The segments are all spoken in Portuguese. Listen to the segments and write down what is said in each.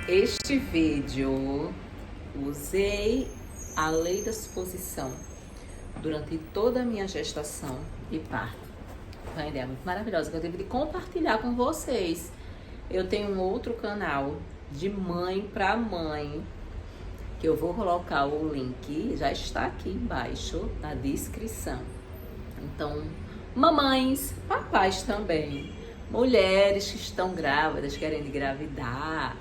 Este vídeo usei a lei da suposição durante toda a minha gestação e parto. Foi uma ideia muito maravilhosa que eu tive de compartilhar com vocês. Eu tenho um outro canal de mãe para mãe, que eu vou colocar o link, já está aqui embaixo na descrição. Então, mamães, papais também, mulheres que estão grávidas, querendo engravidar,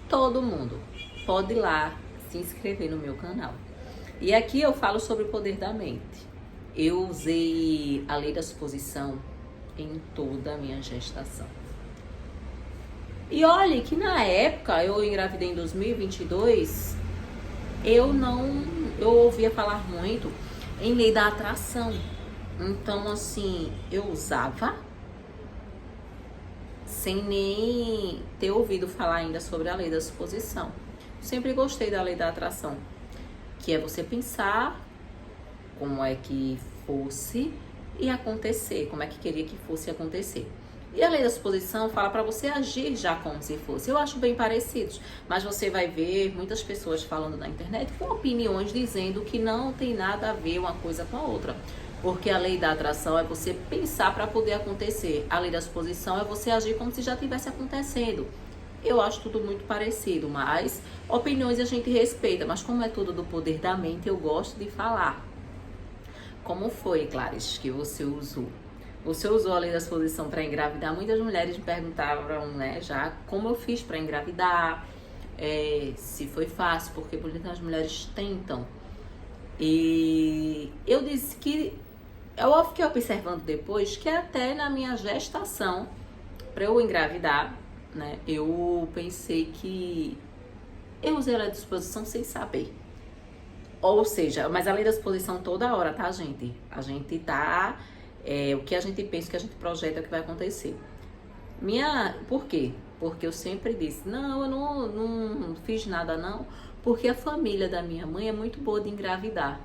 todo mundo pode ir lá se inscrever no meu canal. E aqui eu falo sobre o poder da mente. Eu usei a lei da suposição em toda a minha gestação. E olhe que na época, eu engravidei em 2022, eu ouvia falar muito em lei da atração. Então, assim, eu usava sem nem ter ouvido falar ainda sobre a lei da suposição. Sempre gostei da lei da atração, que é você pensar como é que fosse e acontecer, como é que queria que fosse acontecer. E a lei da suposição fala para você agir já como se fosse. Eu acho bem parecidos, mas você vai ver muitas pessoas falando na internet com opiniões dizendo que não tem nada a ver uma coisa com a outra. Porque a lei da atração é você pensar para poder acontecer. A lei da suposição é você agir como se já tivesse acontecendo. Eu acho tudo muito parecido, mas opiniões a gente respeita. Mas como é tudo do poder da mente, eu gosto de falar. Como foi, Clarice, que você usou? Você usou a lei da suposição para engravidar? Muitas mulheres me perguntavam, né, já como eu fiz para engravidar, se foi fácil, porque muitas mulheres tentam. E eu disse que eu fiquei observando depois que até na minha gestação, para eu engravidar, né, eu pensei que eu usei a lei da suposição sem saber. Ou seja, mas a lei da suposição toda hora, tá, gente? A gente tá... o que a gente pensa, o que a gente projeta é o que vai acontecer. Por quê? Porque eu sempre disse, não, eu não fiz nada não, porque a família da minha mãe é muito boa de engravidar.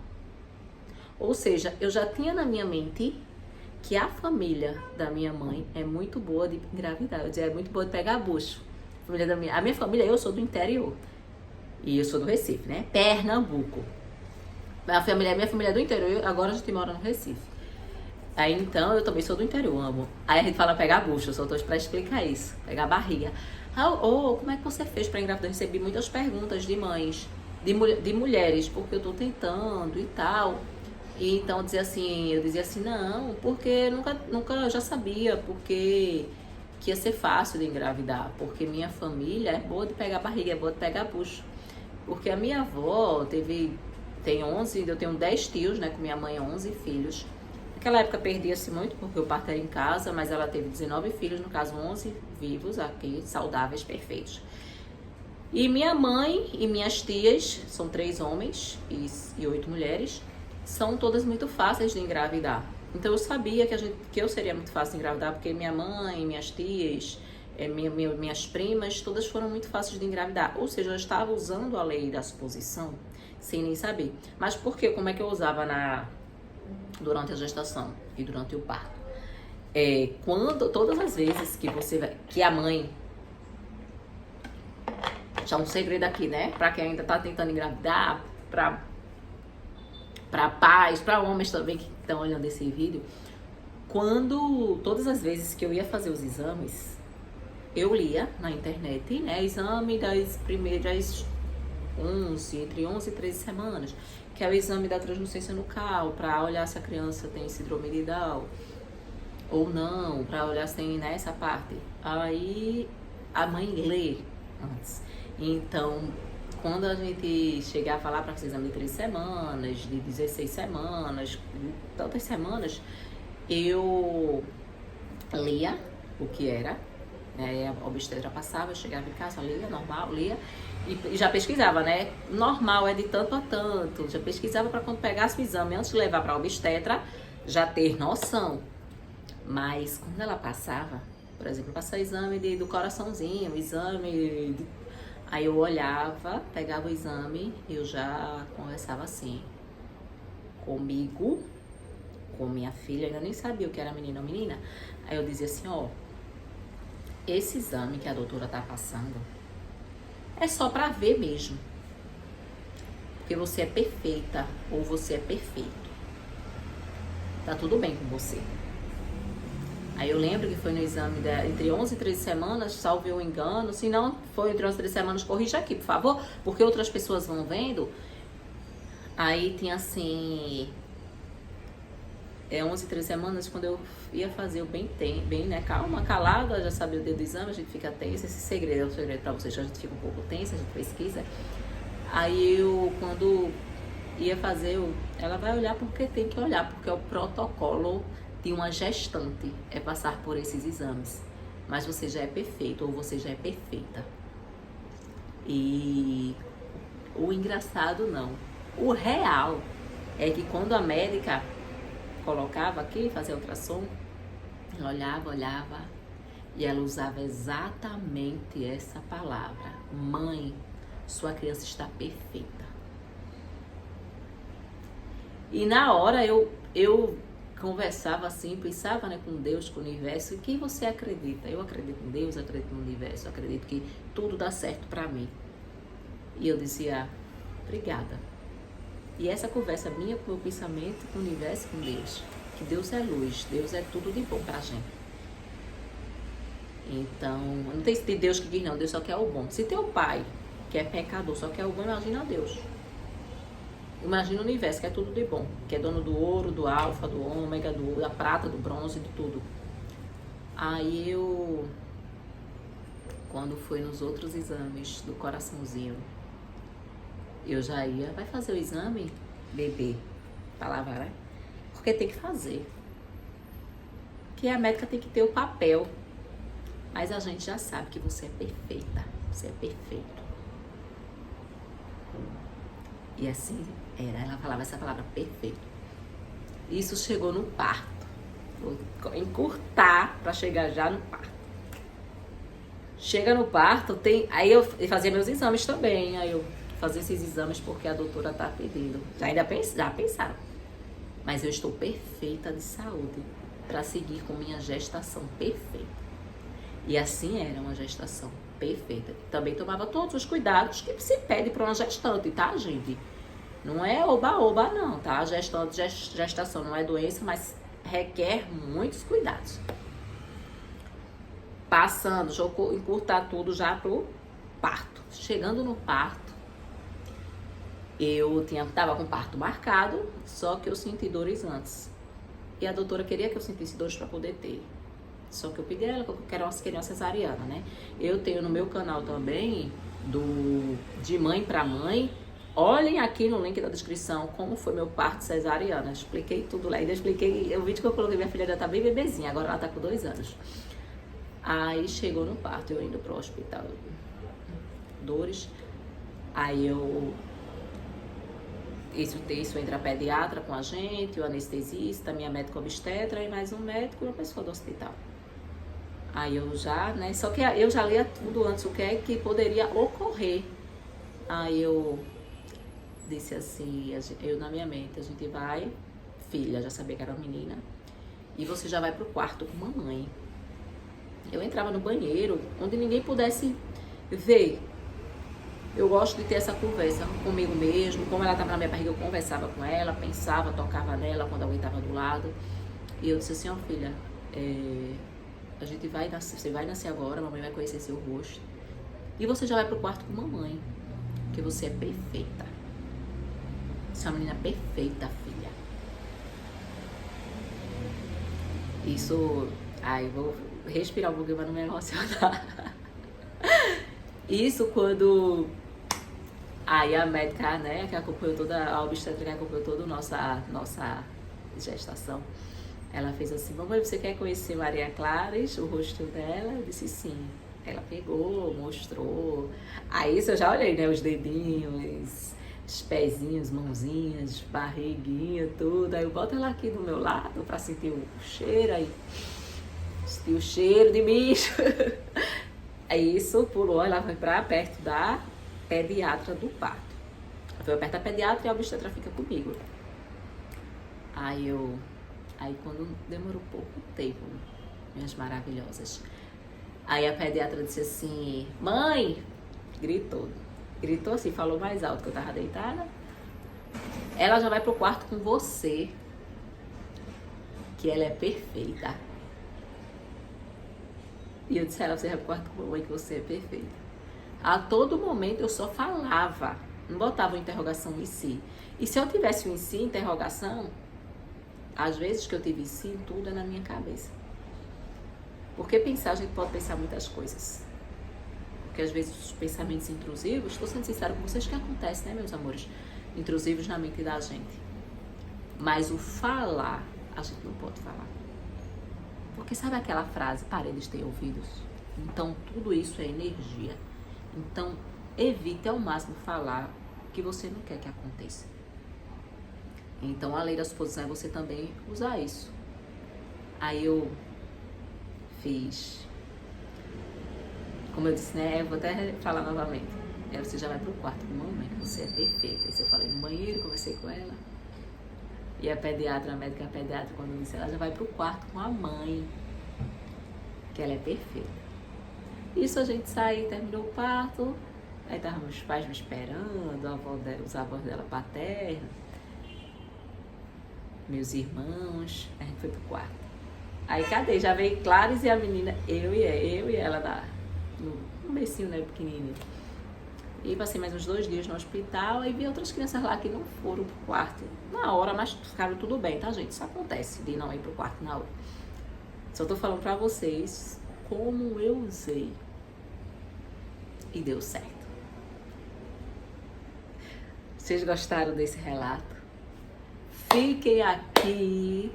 Ou seja, eu já tinha na minha mente que a família da minha mãe é muito boa de engravidar. Eu dizia, é muito boa de pegar bucho. A minha família, eu sou do interior. E eu sou do Recife, né? Pernambuco. Minha família é do interior, agora a gente mora no Recife. Aí então, eu também sou do interior, amo. Aí a gente fala pegar bucho, eu só tô pra explicar isso. Pegar barriga. Como é que você fez pra engravidar? Eu recebi muitas perguntas de mães, de mulheres, porque eu tô tentando e tal. E então eu dizia assim, não, porque nunca já sabia, porque que ia ser fácil de engravidar, porque minha família é boa de pegar barriga, é boa de pegar bucho. Porque a minha avó eu tenho 10 tios, né, com minha mãe, 11 filhos. Naquela época perdia-se muito, porque o parto era em casa, mas ela teve 19 filhos, no caso 11 vivos aqui, saudáveis, perfeitos. E minha mãe e minhas tias, são 3 homens e 8 mulheres, são todas muito fáceis de engravidar. Então eu sabia que eu seria muito fácil de engravidar, porque minha mãe, minhas tias, minhas primas, todas foram muito fáceis de engravidar. Ou seja, eu estava usando a lei da suposição sem nem saber. Mas por quê? Como é que eu usava durante a gestação e durante o parto? Todas as vezes que a mãe... Já um segredo aqui, né? Pra quem ainda tá tentando engravidar, pra pais, pra homens também que estão olhando esse vídeo. Todas as vezes que eu ia fazer os exames, eu lia na internet, né? Exame das primeiras entre 11 e 13 semanas, que é o exame da translucência nucal, para olhar se a criança tem síndrome de Down ou não, para olhar se tem, né, essa parte. Aí a mãe lê antes. Então, quando a gente chegava lá para fazer exame de 3 semanas, de 16 semanas, de tantas semanas, eu lia o que era, né? A obstetra passava, eu chegava em casa, lia, normal, lia, e já pesquisava, né? Normal é de tanto a tanto. Já pesquisava para quando pegasse o exame, antes de levar para a obstetra, já ter noção. Mas quando ela passava, por exemplo, passar exame do coraçãozinho, aí eu olhava, pegava o exame, eu já conversava assim, comigo, com minha filha, ainda nem sabia o que era menino ou menina. Aí eu dizia assim, esse exame que a doutora tá passando É só pra ver mesmo. Porque você é perfeita ou você é perfeito. Tá tudo bem com você. Aí eu lembro que foi no exame entre 11 e 13 semanas, salvo eu engano. Se não foi entre 11 e 13 semanas, corrija aqui, por favor. Porque outras pessoas vão vendo. Aí tinha assim... 11 e 13 semanas, quando eu ia fazer o bem, né? Calma, calada, já sabia o dia do exame, a gente fica tensa. Esse segredo é um segredo pra vocês, a gente fica um pouco tensa, a gente pesquisa. Aí eu, quando ia fazer, ela vai olhar porque tem que olhar, porque é o protocolo de uma gestante, é passar por esses exames. Mas você já é perfeito ou você já é perfeita. E o engraçado não. O real é que quando a médica colocava aqui, fazia ultrassom, ela olhava e ela usava exatamente essa palavra: mãe, sua criança está perfeita. E na hora eu conversava assim, pensava, né, com Deus, com o universo. E quem você acredita? Eu acredito em Deus, acredito no universo, acredito que tudo dá certo pra mim. E eu dizia, obrigada. E essa conversa minha com o meu pensamento, com o universo, com Deus. Que Deus é luz, Deus é tudo de bom pra gente. Então, não tem Deus que diz não, Deus só quer o bom. Se teu pai, que é pecador, só quer o bom, imagina Deus. Imagina o universo, que é tudo de bom. Que é dono do ouro, do alfa, do ômega, da prata, do bronze, de tudo. Aí eu, quando foi nos outros exames do coraçãozinho, eu já ia, vai fazer o exame, bebê, palavra, né? Porque tem que fazer. Que a médica tem que ter o papel. Mas a gente já sabe que você é perfeita, você é perfeito. E assim era, ela falava essa palavra, perfeito. Isso chegou no parto. Vou encurtar para chegar já no parto. Chega no parto, aí eu fazia meus exames também. Aí eu fazia esses exames porque a doutora tá pedindo. Já pensaram. Mas eu estou perfeita de saúde para seguir com minha gestação perfeita. E assim era uma gestação perfeita. Também tomava todos os cuidados que se pede para uma gestante, tá, gente? Não é oba-oba, não, tá? Gestação não é doença, mas requer muitos cuidados. Passando, deixa eu encurtar tudo já pro parto. Chegando no parto, eu tava com parto marcado, só que eu senti dores antes. E a doutora queria que eu sentisse dores para poder ter. Só que eu pedi a ela que eu queria uma cesariana, né? Eu tenho no meu canal também, de mãe para mãe. Olhem aqui no link da descrição como foi meu parto cesariana. Expliquei tudo lá. Ainda expliquei, o vídeo que eu coloquei, minha filha ainda tá bem bebezinha, agora ela tá com 2 anos. Aí chegou no parto, eu indo pro hospital, dores. Aí isso entra a pediatra com a gente, o anestesista, minha médica obstetra e mais um médico e uma pessoa do hospital. Aí eu já, né, só que eu já lia tudo antes, o que é que poderia ocorrer. Aí eu disse assim, eu na minha mente, a gente vai, filha, já sabia que era uma menina, e você já vai pro quarto com mamãe. Eu entrava no banheiro, onde ninguém pudesse ver. Eu gosto de ter essa conversa comigo mesmo, como ela estava na minha barriga, eu conversava com ela, pensava, tocava nela quando alguém estava do lado. E eu disse assim, ó, filha, a gente vai nascer, você vai nascer agora, a mamãe vai conhecer seu rosto. E você já vai pro quarto com mamãe, porque você é perfeita. Você é uma menina perfeita, filha. Isso, vou respirar um pouquinho para não me emocionar. Isso quando... Aí a médica, né, que acompanhou a obstetra que acompanhou toda a nossa gestação, ela fez assim, mamãe, você quer conhecer Maria Clares, o rosto dela? Eu disse sim. Ela pegou, mostrou. Aí isso eu já olhei, né, os dedinhos, os pezinhos, mãozinhas, barriguinha, tudo. Aí eu boto ela aqui do meu lado pra sentir o cheiro, aí senti o cheiro de bicho. Aí isso pulou, ela foi pra perto da pediatra do parto. Foi perto da pediatra e a obstetra fica comigo. Aí quando demorou pouco tempo, minhas maravilhosas. Aí a pediatra disse assim, mãe, Gritou. Gritou assim, falou mais alto que eu tava deitada. Ela já vai pro quarto com você. Que ela é perfeita. E eu disse a ela, você vai pro quarto com a mamãe que você é perfeita. A todo momento eu só falava. Não botava uma interrogação em si. E se eu tivesse um em si, interrogação, às vezes que eu tive em si, tudo é na minha cabeça. Porque pensar, a gente pode pensar muitas coisas. Porque às vezes os pensamentos intrusivos, estou sendo sincera com vocês, que acontece, né, meus amores? Intrusivos na mente da gente. Mas o falar, a gente não pode falar. Porque sabe aquela frase, paredes têm ouvidos? Então tudo isso é energia. Então evite ao máximo falar o que você não quer que aconteça. Então a lei da suposição é você também usar isso. Aí eu fiz, como eu disse, né? Eu vou até falar novamente. Aí você já vai pro quarto com a mamãe, que você é perfeita. Aí eu falei no banheiro, conversei com ela. E a pediatra, a médica pediatra, quando eu disse, ela já vai pro quarto com a mãe, que ela é perfeita. Isso a gente saiu, terminou o parto, aí estavam meus pais me esperando, a avó dela, os avós dela paterna, meus irmãos, a gente foi pro quarto. Aí cadê? Já veio Clarice e a menina, eu e ela no becinho, né, pequenininho. E passei mais uns 2 dias no hospital e vi outras crianças lá que não foram pro quarto na hora, mas ficaram tudo bem, tá, gente? Isso acontece de não ir pro quarto na hora. Só tô falando pra vocês como eu usei e deu certo. Vocês gostaram desse relato? Fiquem aqui,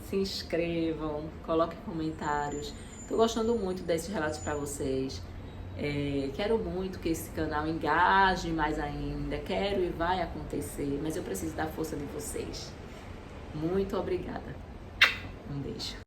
se inscrevam, coloquem comentários. Tô gostando muito desses relatos pra vocês. Quero muito que esse canal engaje mais ainda. Quero e vai acontecer, mas eu preciso da força de vocês. Muito obrigada. Um beijo.